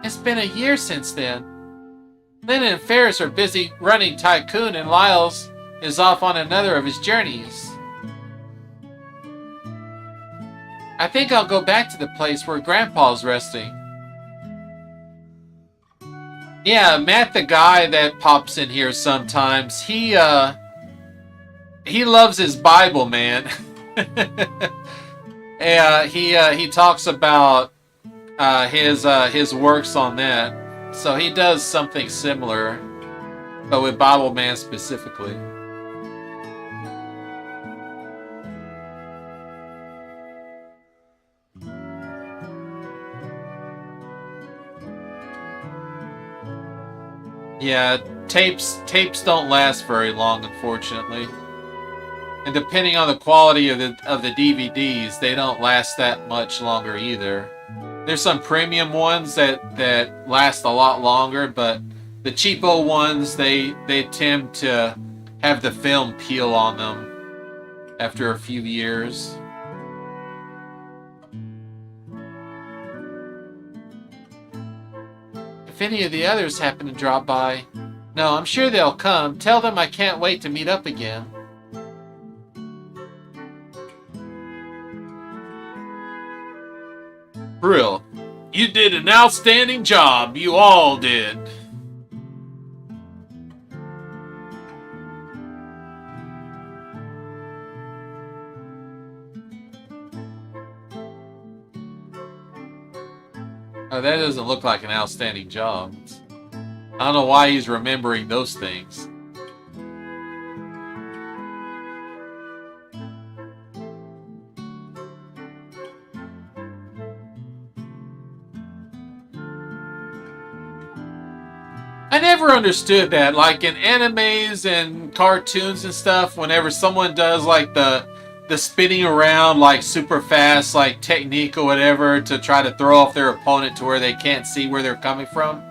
It's been a year since then. Lennon and Ferris are busy running Tycoon, and Lyles is off on another of his journeys. I think I'll go back to the place where Grandpa's resting. Yeah, Matt, the guy that pops in here sometimes, he loves his Bible, man. He talks about his works on that. So he does something similar, but with Bible Man specifically. Yeah, tapes don't last very long, unfortunately. And depending on the quality of the DVDs, they don't last that much longer either. There's some premium ones that last a lot longer, but the cheapo ones they tend to have the film peel on them after a few years. If any of the others happen to drop by, no, I'm sure they'll come. Tell them I can't wait to meet up again. Brill, you did an outstanding job. You all did. Oh, that doesn't look like an outstanding job. I don't know why he's remembering those things. I never understood that. Like in animes and cartoons and stuff, whenever someone does like the spinning around like super fast like technique or whatever to try to throw off their opponent to where they can't see where they're coming from,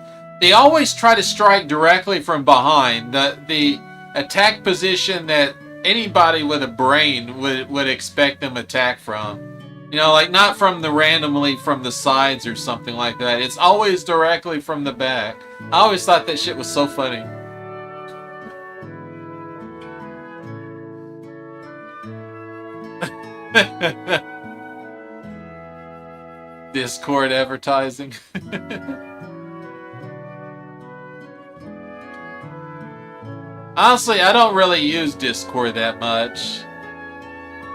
they always try to strike directly from behind. The attack position that anybody with a brain would expect them attack from. You know, like not from the randomly from the sides or something like that. It's always directly from the back. I always thought that shit was so funny. Discord advertising. Honestly, I don't really use Discord that much.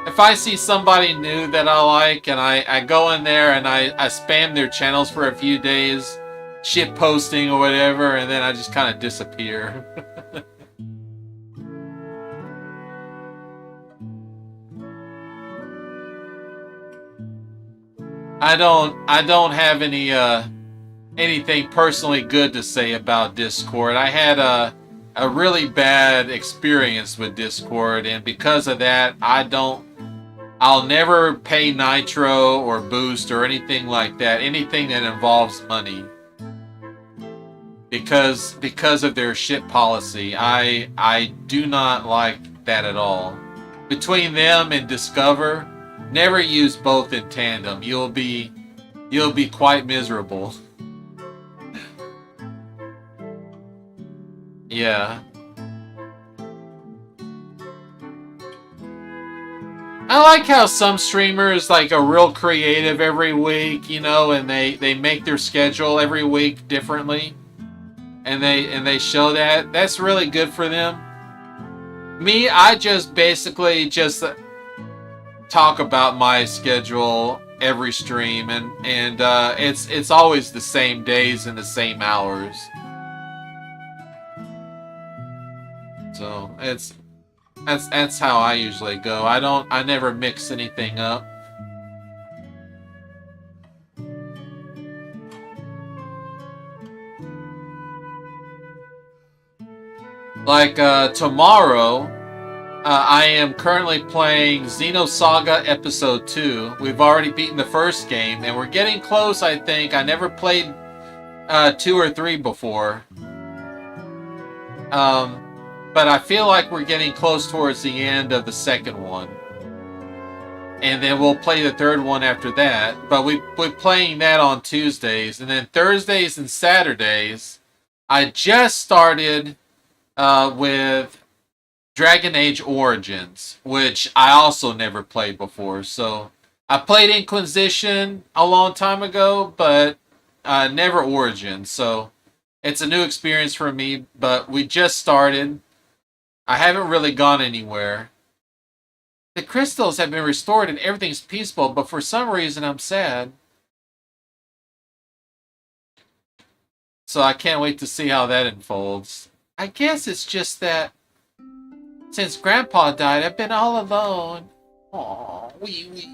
If I see somebody new that I like and I go in there and I spam their channels for a few days, shit posting or whatever, and then I just kind of disappear. I don't have any anything personally good to say about Discord. I had a really bad experience with Discord, and because of that, I'll never pay Nitro or Boost or anything like that, anything that involves money. Because of their shit policy. I do not like that at all. Between them and Discover, never use both in tandem. You'll be quite miserable. Yeah. I like how some streamers like are real creative every week, you know, and they make their schedule every week differently. And they show that. That's really good for them. Me, I just basically just talk about my schedule every stream, and it's always the same days and the same hours. So that's how I usually go. I never mix anything up. Like tomorrow, I am currently playing Xenosaga Episode 2. We've already beaten the first game, and we're getting close, I think. I never played 2 or 3 before. But I feel like we're getting close towards the end of the second one. And then we'll play the third one after that. But we're playing that on Tuesdays. And then Thursdays and Saturdays, I just started with Dragon Age Origins, which I also never played before. So I played Inquisition a long time ago, but never Origins. So it's a new experience for me, but we just started. I haven't really gone anywhere. The crystals have been restored and everything's peaceful, but for some reason I'm sad. So I can't wait to see how that unfolds. I guess it's just that since Grandpa died, I've been all alone. Aww, wee.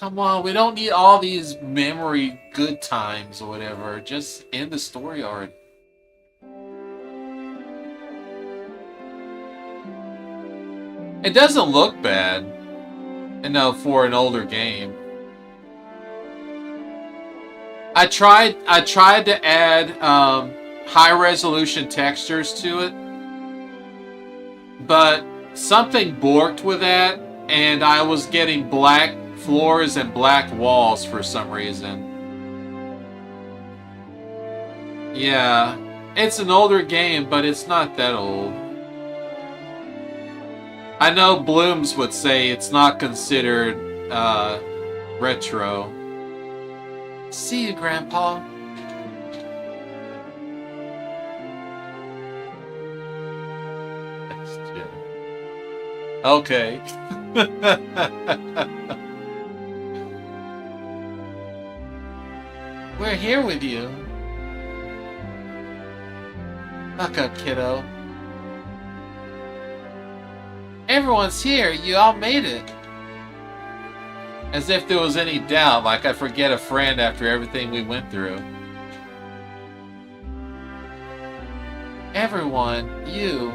Come on, we don't need all these memory good times or whatever. Just end the story already. It doesn't look bad, you know, for an older game. I tried to add high resolution textures to it, but something borked with that, and I was getting black floors and black walls for some reason. Yeah, it's an older game, but it's not that old. I know Blooms would say it's not considered retro. See you, Grandpa. Okay. We're here with you. Buck up, kiddo. Everyone's here. You all made it. As if there was any doubt, like I forget a friend after everything we went through. Everyone, you.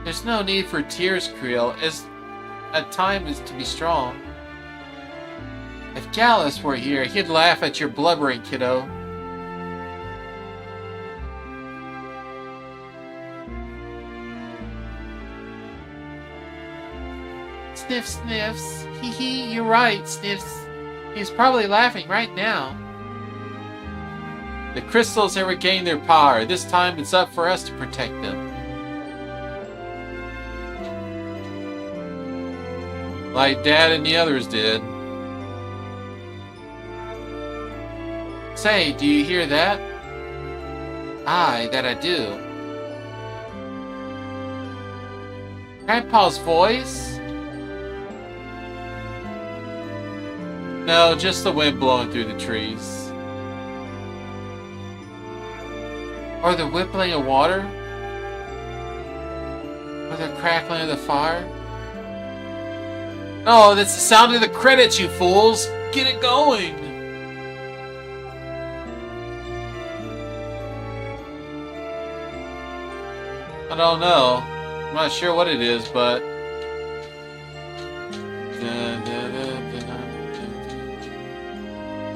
There's no need for tears, Creel, as a time is to be strong. If Gallus were here, he'd laugh at your blubbering, kiddo. Sniff, sniffs. Hee hee, you're right, Sniffs. He's probably laughing right now. The crystals have regained their power. This time it's up for us to protect them. Like Dad and the others did. Say, do you hear that? Aye, that I do. Grandpa's voice? No, just the wind blowing through the trees. Or the whippling of water? Or the crackling of the fire? No, that's the sound of the credits, you fools! Get it going! I don't know. I'm not sure what it is, but...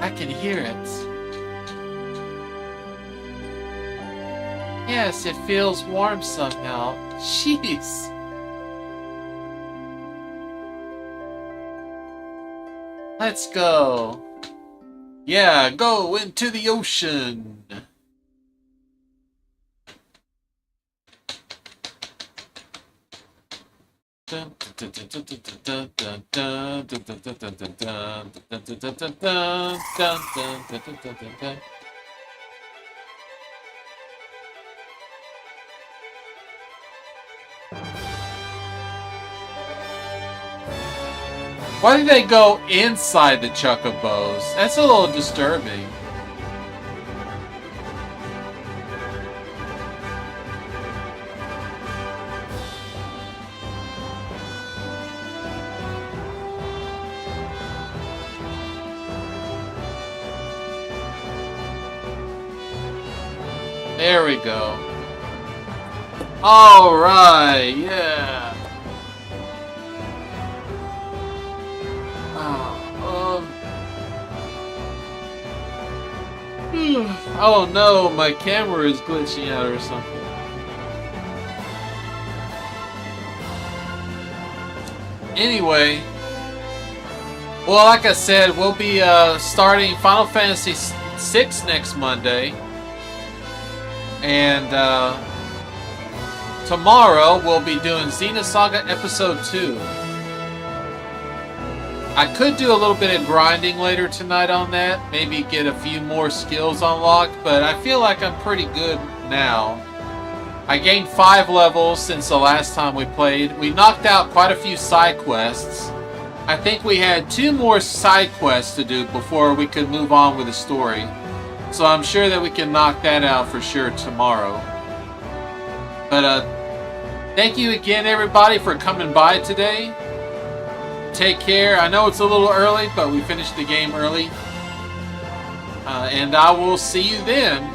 I can hear it. Yes, it feels warm somehow. Jeez. Let's go. Yeah, go into the ocean. Why did they go inside the chocobos? That's a little disturbing. There we go. All right, yeah. Oh no, my camera is glitching out or something. Anyway, well, like I said, we'll be starting Final Fantasy VI next Monday. And tomorrow we'll be doing Xenosaga Episode 2. I could do a little bit of grinding later tonight on that. Maybe get a few more skills unlocked. But I feel like I'm pretty good now. I gained 5 levels since the last time we played. We knocked out quite a few side quests. I think we had 2 more side quests to do before we could move on with the story. So I'm sure that we can knock that out for sure tomorrow. But Thank you again, everybody, for coming by today. Take care. I know it's a little early, but we finished the game early. And I will see you then.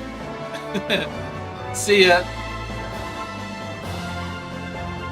See ya.